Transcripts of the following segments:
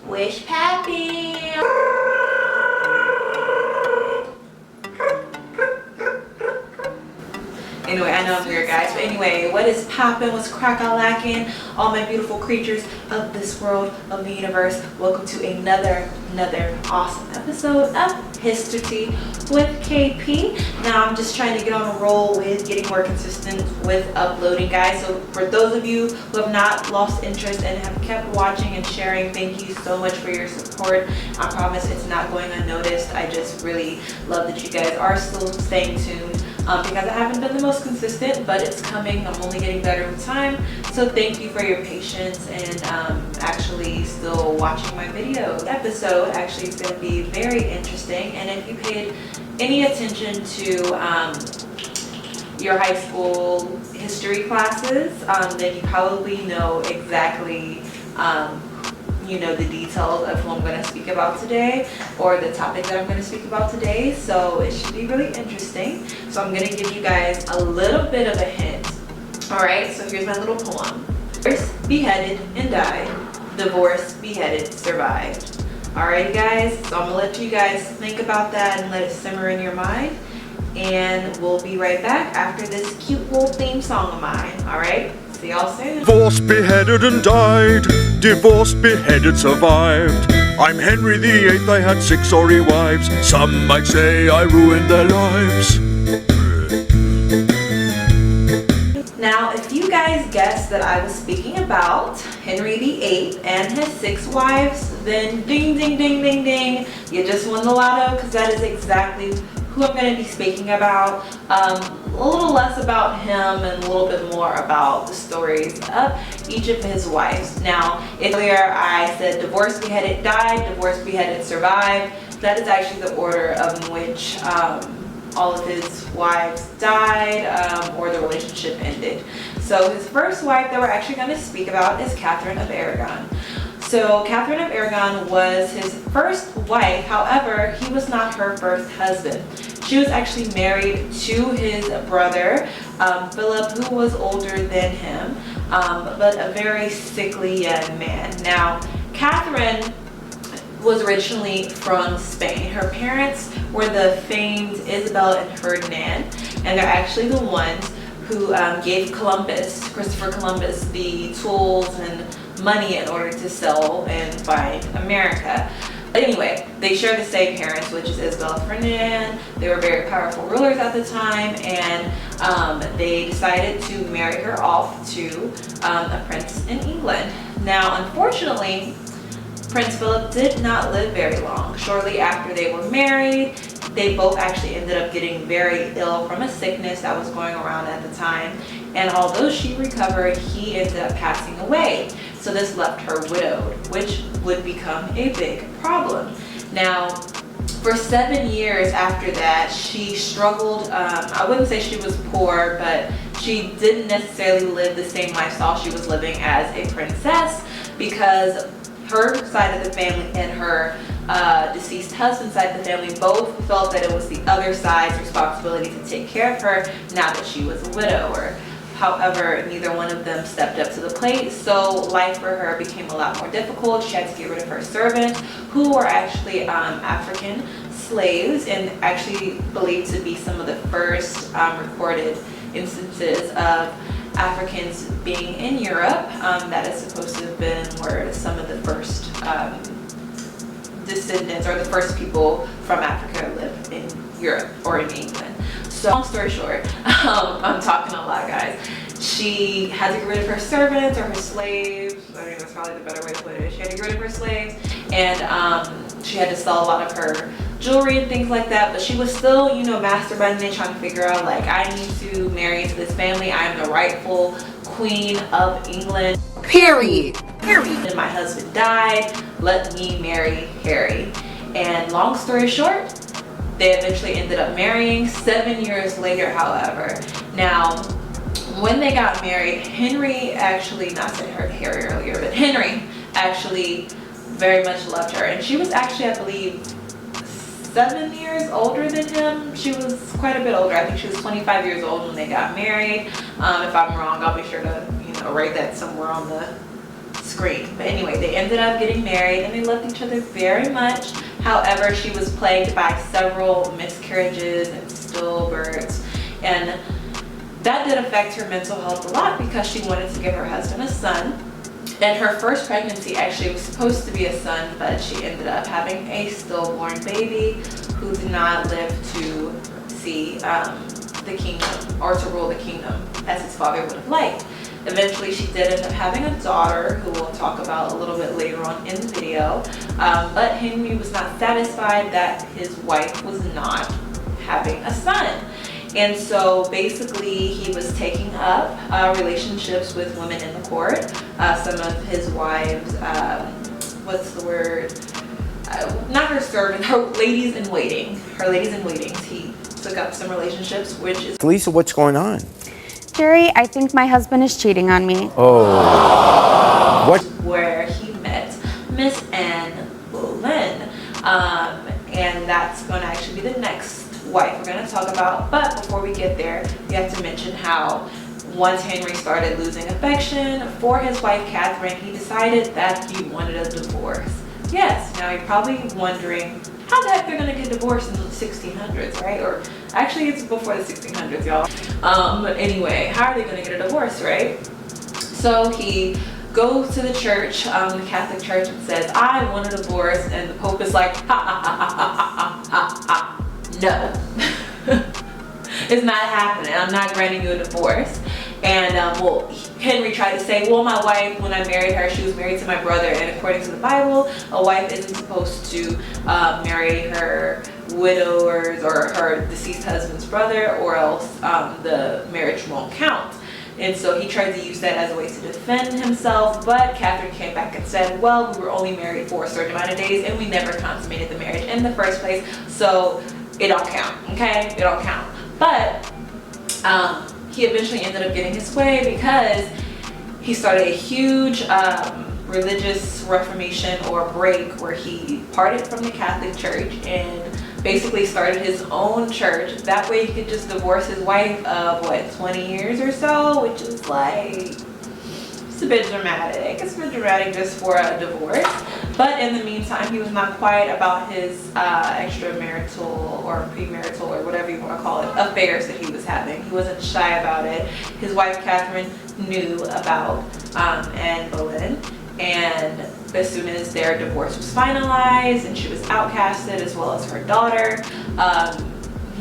Wish Pappy. Anyway, I know I'm weird, guys, but anyway, what is poppin'? What's crack-a-lackin'? All my beautiful creatures of this world, of the universe. Welcome to another awesome episode of History with KP. Now, I'm just trying to get on a roll with getting more consistent with uploading, guys. So for those of you who have not lost interest and have kept watching and sharing, thank you so much for your support. I promise it's not going unnoticed. I just really love that you guys are still staying tuned. Because I haven't been the most consistent, but it's coming. I'm only getting better with time. So thank you for your patience and actually still watching my videos. The episode actually is going to be very interesting. And if you paid any attention to your high school history classes, then you probably know exactly the details of who I'm going to speak about today, or the topic that I'm going to speak about today. So it should be really interesting. So I'm going to give you guys a little bit of a hint. Alright, so here's my little poem. First, beheaded and died. Divorced, beheaded, survived. Alright guys, so I'm going to let you guys think about that and let it simmer in your mind. And we'll be right back after this cute little theme song of mine. Alright? See y'all soon. Divorced, beheaded and died. Divorced, beheaded, survived. I'm Henry VIII, I had 6 sorry wives. Some might say I ruined their lives. Now, if you guys guessed that I was speaking about Henry VIII and his 6 wives, then ding, ding, ding, ding, ding. You just won the lotto, because that is exactly who I'm going to be speaking about. A little less about him and a little bit more about the stories of each of his wives. Now, earlier I said divorced, beheaded, died, divorced, beheaded, survived. That is actually the order of which all of his wives died or the relationship ended. So his first wife that we're actually going to speak about is Catherine of Aragon. So Catherine of Aragon was his first wife. However, he was not her first husband. She was actually married to his brother, Philip, who was older than him, but a very sickly young man. Now, Catherine was originally from Spain. Her parents were the famed Isabel and Ferdinand, and they're actually the ones who gave Christopher Columbus, the tools and money in order to sail and find America. But anyway, they share the same parents, which is Isabel and Ferdinand. They were very powerful rulers at the time, and they decided to marry her off to a prince in England. Now, unfortunately, Prince Philip did not live very long. Shortly after they were married, they both actually ended up getting very ill from a sickness that was going around at the time. And although she recovered, he ended up passing away. So this left her widowed, which would become a big problem. Now, for 7 years after that, she struggled. I wouldn't say she was poor, but she didn't necessarily live the same lifestyle she was living as a princess, because her side of the family and her deceased husband's side of the family both felt that it was the other side's responsibility to take care of her now that she was a widower. However, neither one of them stepped up to the plate, so life for her became a lot more difficult. She had to get rid of her servants, who were actually African slaves, and actually believed to be some of the first recorded instances of Africans being in Europe. That is supposed to have been where some of the first descendants or the first people from Africa lived in Europe or in England. So long story short, I'm talking a lot, guys. She had to get rid of her servants or her slaves. I think that's probably the better way to put it. She had to get rid of her slaves, and she had to sell a lot of her jewelry and things like that. But she was still, masturbing and trying to figure out, like, I need to marry into this family. I am the rightful queen of England. Period. And my husband died. Let me marry Harry. And long story short, they eventually ended up marrying 7 years later, however. Now, when they got married, Henry actually, not saying her Harry earlier, but Henry actually very much loved her. And she was actually, I believe, 7 years older than him. She was quite a bit older. I think she was 25 years old when they got married. If I'm wrong, I'll be sure to, write that somewhere on the screen. But anyway, they ended up getting married and they loved each other very much. However, she was plagued by several miscarriages and stillbirths, and that did affect her mental health a lot because she wanted to give her husband a son. And her first pregnancy actually was supposed to be a son, but she ended up having a stillborn baby who did not live to see the kingdom, or to rule the kingdom as his father would have liked. Eventually she did end up having a daughter who we'll talk about a little bit later on in the video. But Henry was not satisfied that his wife was not having a son. And so basically he was taking up relationships with women in the court. Some of his wives, what's the word? Not her servants, her ladies in waiting. Her ladies in waiting. He took up some relationships, which is... Lisa, what's going on? Jerry, I think my husband is cheating on me. Oh. What? Where he met Miss Anne Boleyn. And that's going to actually be the next wife we're going to talk about. But before we get there, we have to mention how once Henry started losing affection for his wife Catherine, he decided that he wanted a divorce. Yes, now you're probably wondering how the heck they're going to get divorced in the 1600s, right? Or actually it's before the 1600s, y'all. But anyway, how are they going to get a divorce, right? So he goes to the church, the Catholic Church, and says, I want a divorce. And the Pope is like, ha ha ha ha ha ha ha. No, it's not happening. I'm not granting you a divorce. And well, Henry tried to say, well, my wife, when I married her, she was married to my brother, and according to the Bible, a wife isn't supposed to marry her widower's or her deceased husband's brother, or else the marriage won't count. And so he tried to use that as a way to defend himself, but Catherine came back and said, well, we were only married for a certain amount of days and we never consummated the marriage in the first place, so it don't count, okay? It don't count. But he eventually ended up getting his way because he started a huge religious reformation or break where he parted from the Catholic Church and basically started his own church. That way he could just divorce his wife of what, 20 years or so, which is like, it's a bit dramatic. It's a bit dramatic just for a divorce. But in the meantime, he was not quiet about his extramarital or premarital or whatever you want to call it, affairs that he was having. He wasn't shy about it. His wife Catherine knew about Anne Boleyn, and as soon as their divorce was finalized and she was outcasted as well as her daughter,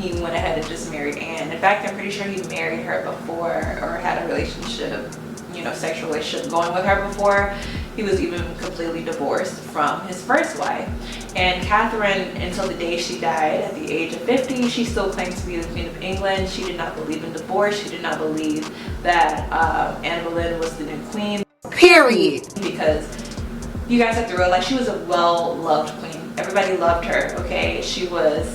he went ahead and just married Anne. In fact, I'm pretty sure he married her before, or had a relationship, you know, sexual relationship going with her before he was even completely divorced from his first wife. And Catherine, until the day she died at the age of 50, she still claimed to be the Queen of England. She did not believe in divorce. She did not believe that Anne Boleyn was the new queen. Period. Because you guys have to realize she was a well-loved queen. Everybody loved her, okay? She was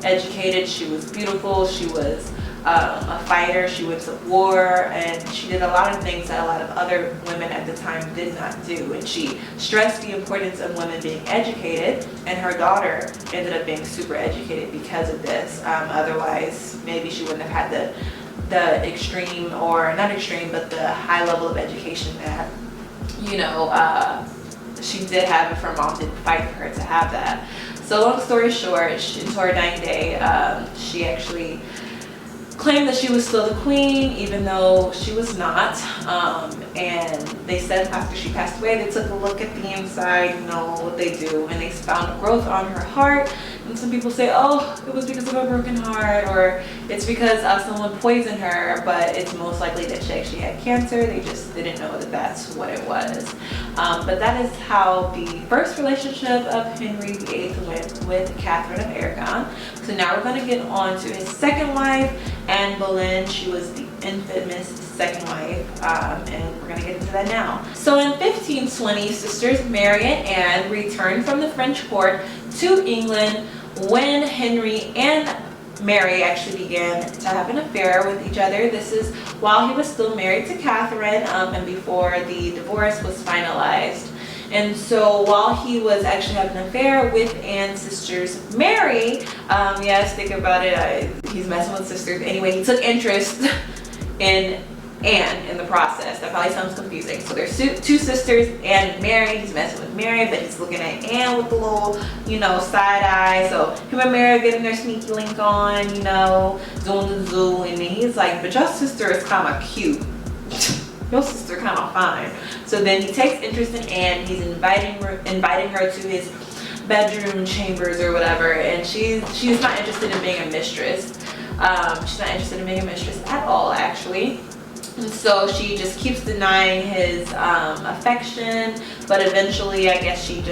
educated, she was beautiful, she was a fighter, she went to war, and she did a lot of things that a lot of other women at the time did not do. And she stressed the importance of women being educated, and her daughter ended up being super educated because of this. Otherwise, maybe she wouldn't have had the extreme, or not extreme, but the high level of education that, you know, she did have if her mom didn't fight for her to have that. So long story short, until her dying day, she actually claimed that she was still the queen, even though she was not. And they said after she passed away, they took a look at the inside, you know what they do, and they found growth on her heart. And some people say, oh, it was because of a broken heart, or it's because someone poisoned her, but it's most likely that she actually had cancer. They just didn't know that that's what it was. But that is how the first relationship of Henry VIII went with Catherine of Aragon. So now we're going to get on to his second wife, Anne Boleyn. She was the infamous second wife, and we're going to get into that now. So in 1520, sisters Mary and Anne returned from the French court to England when Henry and Mary actually began to have an affair with each other. This is while he was still married to Catherine, and before the divorce was finalized. And so while he was actually having an affair with Anne's sisters Mary, yes, think about it, he's messing with sisters. Anyway, he took interest in Anne in the process. this. That probably sounds confusing. So there's two sisters and Mary. He's messing with Mary, but he's looking at Anne with the little, you know, side eye. So him and Mary are getting their sneaky link on, you know, doing the zoo. And then he's like, but your sister is kind of cute. Your sister kind of fine. So then he takes interest in Anne. He's inviting her to his bedroom chambers or whatever, and she's not interested in being a mistress. She's not interested in being a mistress at all, actually. And so she just keeps denying his affection, but eventually I guess she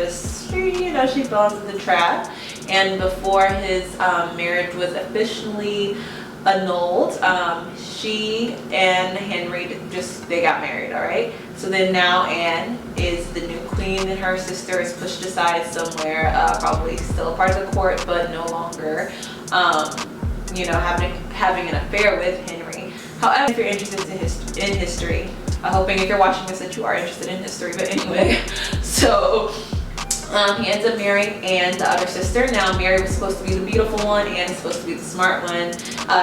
falls into the trap. And before his marriage was officially annulled, she and Henry they got married. All right, so then now Anne is the new queen, and her sister is pushed aside somewhere, probably still a part of the court, but no longer you know, having an affair with Henry. However, if you're interested in history, I'm hoping if you're watching this that you are interested in history, but anyway, so he ends up marrying Anne, the other sister. Now Mary was supposed to be the beautiful one, Anne is supposed to be the smart one.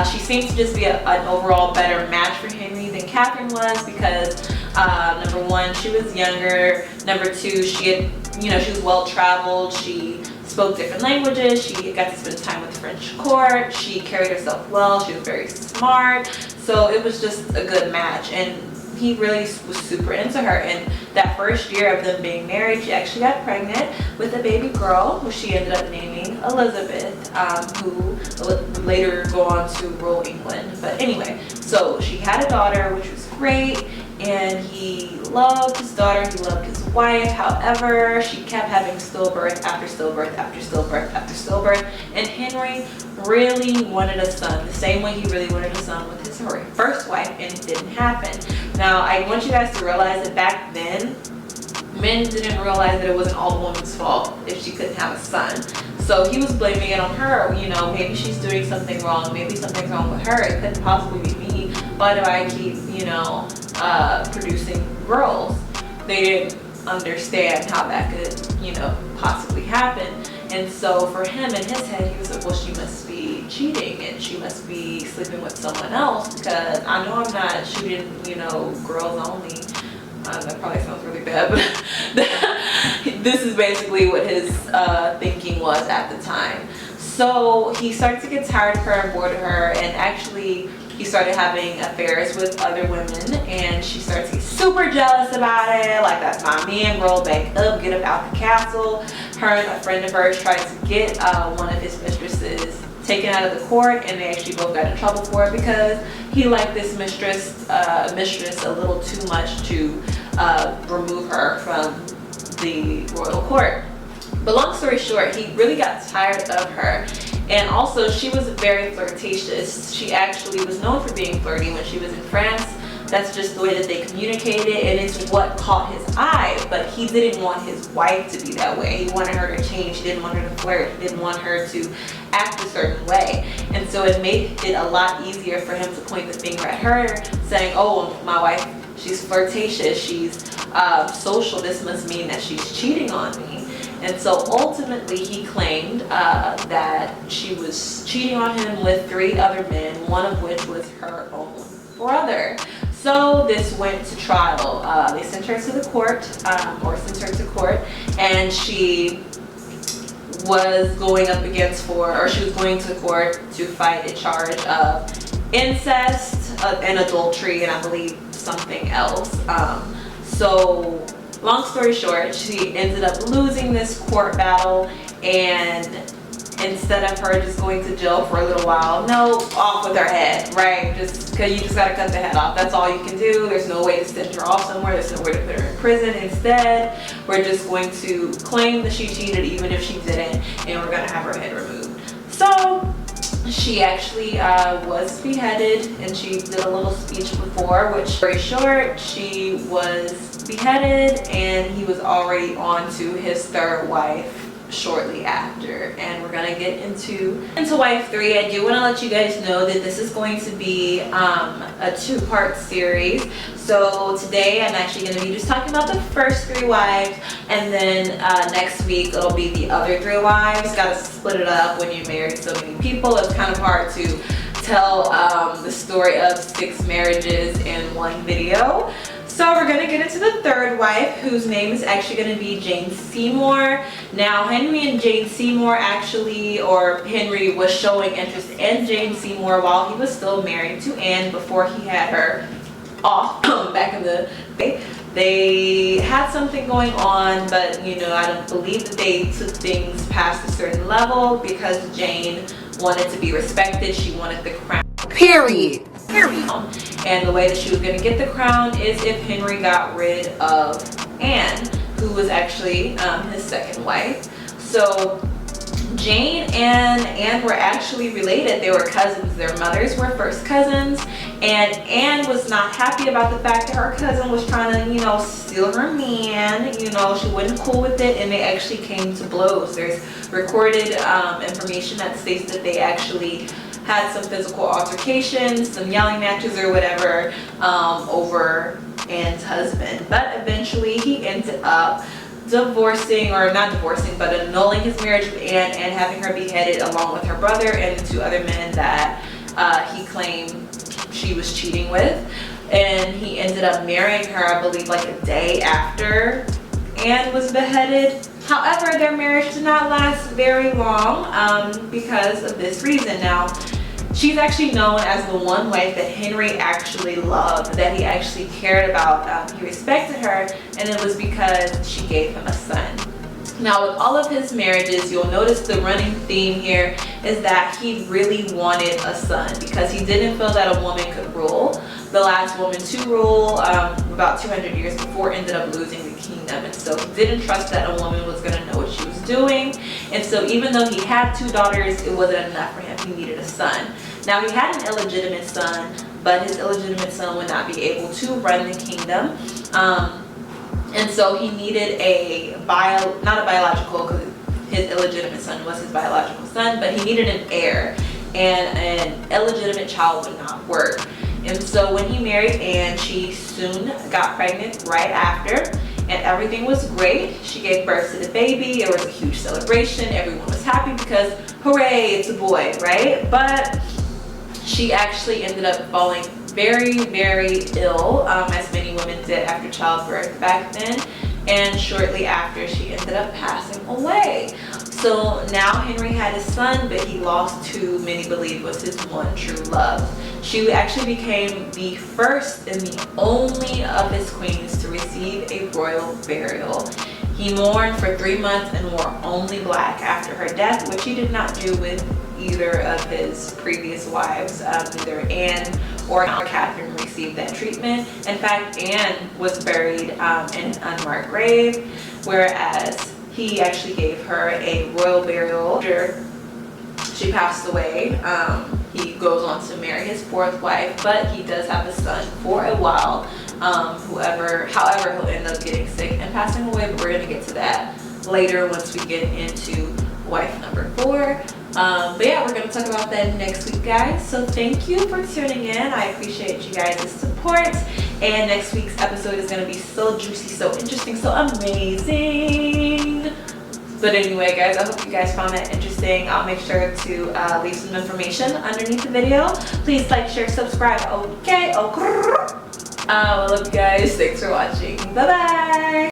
She seems to just be an overall better match for Henry than Catherine was, because number one, she was younger. Number two, she was well traveled. She spoke different languages. She got to spend time with the French court. She carried herself well. She was very smart. So it was just a good match. And he really was super into her. And that first year of them being married, she actually got pregnant with a baby girl who she ended up naming Elizabeth, who would later go on to rule England. But anyway, so she had a daughter, which was great. And he loved his daughter, he loved his wife. However, she kept having stillbirth after stillbirth after stillbirth after stillbirth. And Henry really wanted a son, the same way he really wanted a son with his first wife, and it didn't happen. Now, I want you guys to realize that back then, men didn't realize that it wasn't all the woman's fault if she couldn't have a son. So he was blaming it on her. You know, maybe she's doing something wrong. Maybe something's wrong with her. It couldn't possibly be me. Why do I keep, producing girls? They didn't understand how that could, possibly happen. And so for him, in his head, he was like, well, she must be cheating and she must be sleeping with someone else, because I know I'm not shooting, girls only. That probably sounds really bad, but this is basically what his thinking was at the time. So he started to get tired of her and bored of her, and actually he started having affairs with other women, and she started to get super jealous about it. Like, that's my man, roll back up, get up out the castle. Her and a friend of hers tried to get one of his mistresses taken out of the court, and they actually both got in trouble for it because he liked this mistress a little too much to remove her from the royal court. But long story short, he really got tired of her. And also, she was very flirtatious. She actually was known for being flirty when she was in France. That's just the way that they communicated, and it's what caught his eye. But he didn't want his wife to be that way. He wanted her to change. He didn't want her to flirt. He didn't want her to act a certain way. And so it made it a lot easier for him to point the finger at her, saying, oh, my wife, she's flirtatious, she's social, this must mean that she's cheating on me. And so ultimately he claimed that she was cheating on him with 3 other men, one of which was her own brother. So this went to trial. They sent her to the court, and she was going up against she was going to court to fight a charge of incest and adultery, and I believe something else. So long story short, she ended up losing this court battle, and instead of her just going to jail for a little while, no, off with her head, right? Just because you just gotta cut the head off. That's all you can do. There's no way to send her off somewhere. There's nowhere to put her in prison. Instead, we're just going to claim that she cheated even if she didn't, and we're gonna have her head removed. So she actually was beheaded, and she did a little speech before, which, very short, she was beheaded, and he was already on to his 3rd wife shortly after. And we're gonna get into wife 3. I do want to let you guys know that this is going to be a 2-part series. So today I'm actually going to be just talking about the first 3 wives, and then next week it'll be the other 3 wives. Gotta split it up when you marry so many people. It's kind of hard to tell the story of 6 marriages in one video. So we're gonna get into the third wife, whose name is actually gonna be Jane Seymour. Now Henry and Jane Seymour actually, or Henry was showing interest in Jane Seymour while he was still married to Anne before he had her off back in the day. They had something going on, but you know, I don't believe that they took things past a certain level because Jane wanted to be respected. She wanted the crown. Period. And the way that she was going to get the crown is if Henry got rid of Anne, who was actually his second wife. So Jane and Anne were actually related. They were cousins. Their mothers were first cousins, and Anne was not happy about the fact that her cousin was trying to, you know, steal her man. You know, she wasn't cool with it, and they actually came to blows. There's recorded information that states that they actually had some physical altercations, some yelling matches or whatever over Anne's husband. But eventually he ended up divorcing, or not divorcing, but annulling his marriage with Anne and having her beheaded along with her brother and the two other men that he claimed she was cheating with. And he ended up marrying her, I believe, like a day after Anne was beheaded. However, their marriage did not last very long because of this reason. Now, she's actually known as the one wife that Henry actually loved, that he actually cared about. He respected her, and it was because she gave him a son. Now, with all of his marriages, you'll notice the running theme here is that he really wanted a son because he didn't feel that a woman could rule. The last woman to rule about 200 years before ended up losing the kingdom, and so he didn't trust that a woman was going to know what she was doing. And so even though he had two daughters, it wasn't enough for him. He needed a son. Now, he had an illegitimate son, but his illegitimate son would not be able to run the kingdom. And so he needed not a biological, because his illegitimate son was his biological son, but he needed an heir, and an illegitimate child would not work. And so when he married Anne, she soon got pregnant right after, and everything was great. She gave birth to the baby. It was a huge celebration. Everyone was happy because, hooray, it's a boy, right? But she actually ended up falling very, very ill, as many women did after childbirth back then. And shortly after, she ended up passing away. So now Henry had a son, but he lost who many believe was his one true love. She actually became the first and the only of his queens to receive a royal burial. He mourned for 3 months and wore only black after her death, which he did not do with either of his previous wives. Neither Anne or Catherine received that treatment. In fact, Anne was buried in an unmarked grave, whereas he actually gave her a royal burial after she passed away. He goes on to marry his fourth wife, but he does have a son for a while. However, he'll end up getting sick and passing away, but we're going to get to that later once we get into wife number 4. But yeah, we're going to talk about that next week, guys. So thank you for tuning in. I appreciate you guys' support. And next week's episode is going to be so juicy, so interesting, so amazing. But anyway, guys, I hope you guys found that interesting. I'll make sure to leave some information underneath the video. Please like, share, subscribe. Okay. I love you guys. Thanks for watching. Bye-bye.